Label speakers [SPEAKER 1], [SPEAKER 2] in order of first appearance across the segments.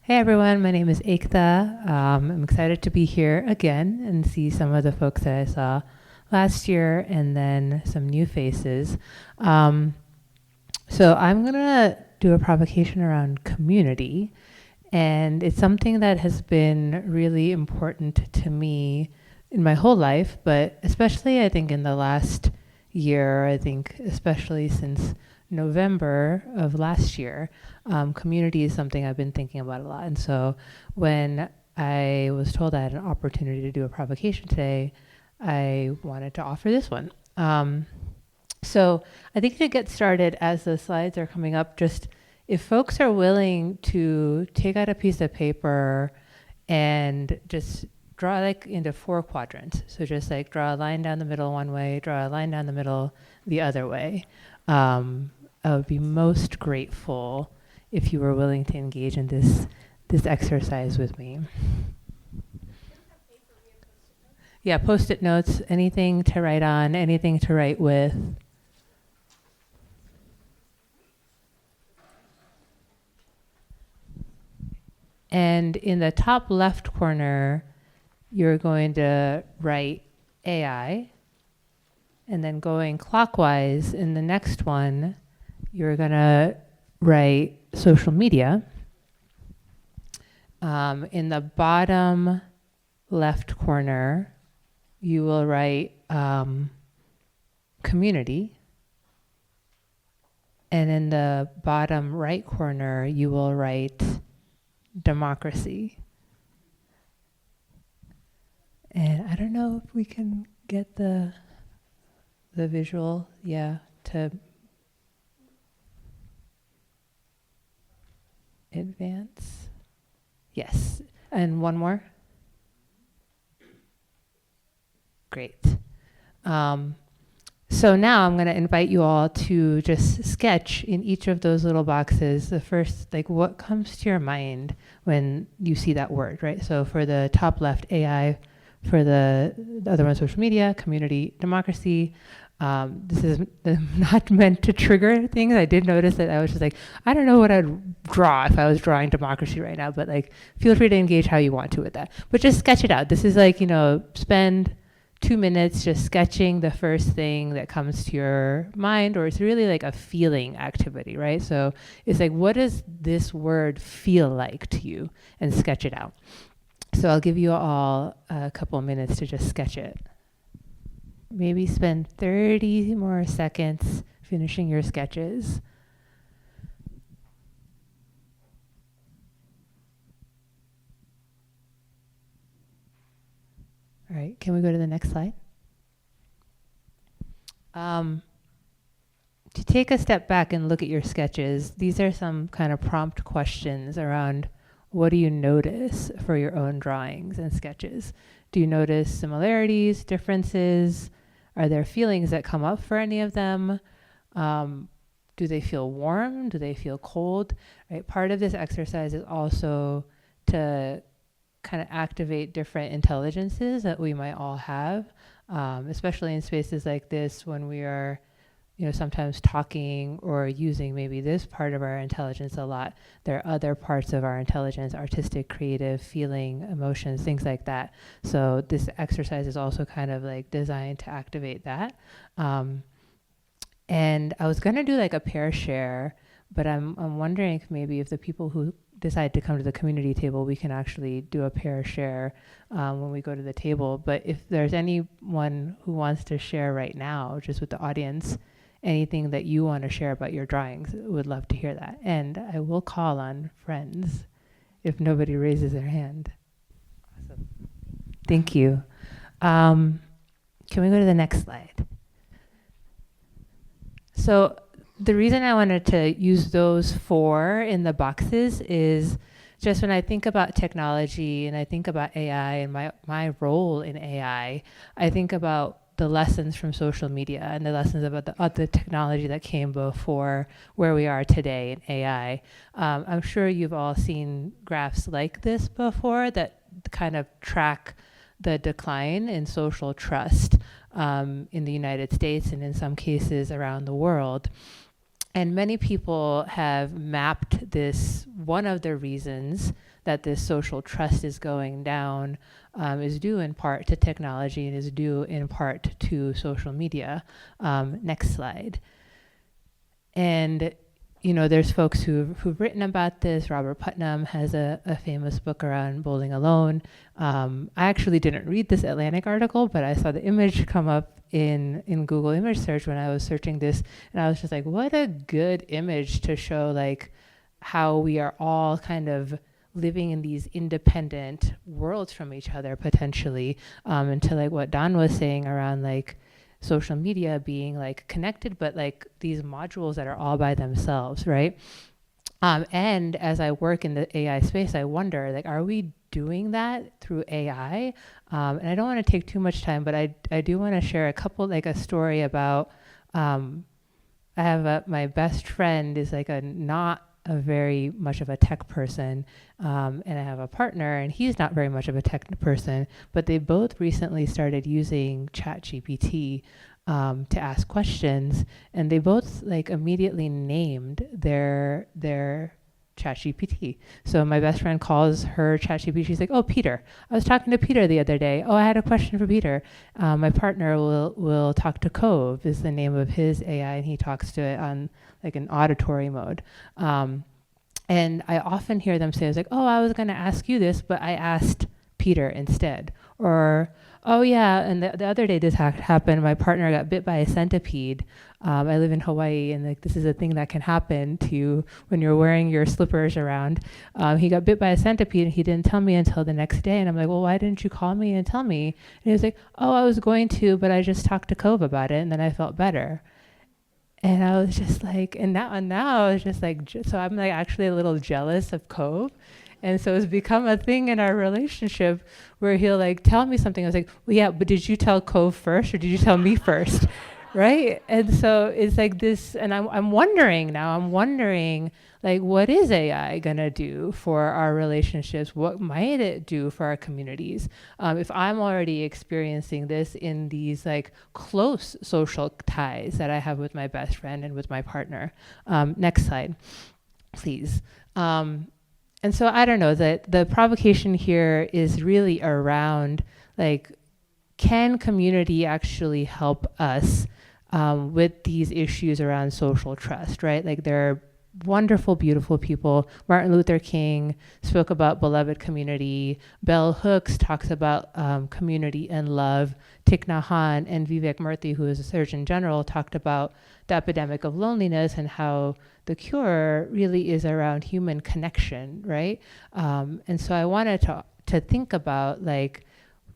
[SPEAKER 1] Hey everyone, my name is Aekta. I'm excited to be here again and see some of the folks that I saw last year and then some new faces. So I'm gonna do a provocation around community, and it's something that has been really important to me in my whole life, but especially I think in the last year, I think especially since November of last year, community is something I've been thinking about a lot. And so when I was told I had an opportunity to do a provocation today, I wanted to offer this one. So I think to get started, as the slides are coming up, just if folks are willing to take out a piece of paper and just draw like into 4 quadrants. So just like draw a line down the middle one way, draw a line down the middle the other way. I would be most grateful if you were willing to engage in this exercise with me. Yeah, post-it notes, anything to write on, anything to write with. And in the top left corner, you're going to write AI. And then going clockwise, in the next one, you're going to write social media. In the bottom left corner, you will write community. And in the bottom right corner, you will write democracy. And I don't know if we can get the visual, to advance. Yes, and one more. Great. So now I'm going to invite you all to just sketch in each of those little boxes the first, like what comes to your mind when you see that word, right? So for the top left, AI. For the other one, social media, community, democracy. This is not meant to trigger things. I did notice that I was just like, I don't know what I'd draw if I was drawing democracy right now, but like, feel free to engage how you want to with that. But just sketch it out. This is like, spend 2 minutes just sketching the first thing that comes to your mind, or it's really like a feeling activity, right? So it's like, what does this word feel like to you? And sketch it out. So I'll give you all a couple minutes to just sketch it. Maybe spend 30 more seconds finishing your sketches. All right, can we go to the next slide? To take a step back and look at your sketches, these are some kind of prompt questions around what do you notice for your own drawings and sketches? Do you notice similarities, differences? Are there feelings that come up for any of them? Do they feel warm? Do they feel cold? Right? Part of this exercise is also to kind of activate different intelligences that we might all have, especially in spaces like this when we are sometimes talking or using maybe this part of our intelligence a lot. There are other parts of our intelligence, artistic, creative, feeling, emotions, things like that. So this exercise is also kind of like designed to activate that. And I was gonna do like a pair share, but I'm wondering if maybe if the people who decide to come to the community table, we can actually do a pair share when we go to the table. But if there's anyone who wants to share right now, just with the audience, anything that you want to share about your drawings, would love to hear that. And I will call on friends if nobody raises their hand. Awesome. Thank you. Can we go to the next slide? So the reason I wanted to use those 4 in the boxes is just when I think about technology and I think about AI and my role in AI, I think about the lessons from social media and the lessons about the technology that came before where we are today in AI. I'm sure you've all seen graphs like this before that kind of track the decline in social trust in the United States and in some cases around the world. And many people have mapped this one of the reasons that this social trust is going down is due in part to technology and is due in part to social media. Next slide. And there's folks who've written about this. Robert Putnam has a famous book around bowling alone. I actually didn't read this Atlantic article, but I saw the image come up in Google image search when I was searching this, and I was just like, what a good image to show like how we are all kind of living in these independent worlds from each other potentially, and to like what Don was saying around like social media being like connected, but like these modules that are all by themselves, right? And as I work in the AI space, I wonder, like, are we doing that through AI? And I don't want to take too much time, but I do want to share a story about, I have my best friend is like not a very much of a tech person, and I have a partner and he's not very much of a tech person, but they both recently started using ChatGPT to ask questions, and they both like immediately named their ChatGPT. So my best friend calls her ChatGPT. She's like, "Oh, Peter. I was talking to Peter the other day. Oh, I had a question for Peter." My partner will talk to Cove, is the name of his AI, and he talks to it on like an auditory mode. And I often hear them say, "I was like, oh, I was going to ask you this, but I asked Peter instead." Or, "Oh yeah, and the other day this happened. My partner got bit by a centipede. I live in Hawaii, and like this is a thing that can happen to you when you're wearing your slippers around. He got bit by a centipede, and he didn't tell me until the next day." And I'm like, "Well, why didn't you call me and tell me?" And he was like, "Oh, I was going to, but I just talked to Cove about it, and then I felt better." And I was just like, and now I was just like, so I'm like actually a little jealous of Cove. And so it's become a thing in our relationship where he'll like tell me something. I was like, "Well, yeah, but did you tell Cove first or did you tell me first?" Right? And so it's like this, and I'm wondering like, what is AI gonna do for our relationships? What might it do for our communities? If I'm already experiencing this in these like close social ties that I have with my best friend and with my partner. Next slide, please. And so I don't know, that the provocation here is really around like, can community actually help us with these issues around social trust, right? Like there are wonderful, beautiful people. Martin Luther King spoke about beloved community. Bell Hooks talks about community and love. Thich Nhat Hanh and Vivek Murthy, who is a Surgeon General, talked about the epidemic of loneliness and how the cure really is around human connection, right? And so I wanted to think about like,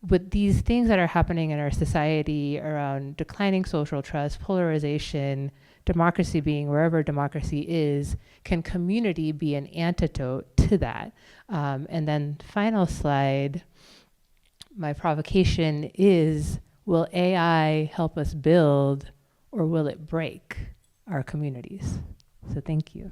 [SPEAKER 1] with these things that are happening in our society around declining social trust, polarization, democracy being wherever democracy is, can community be an antidote to that? And then final slide, my provocation is, will AI help us build or will it break our communities? So thank you.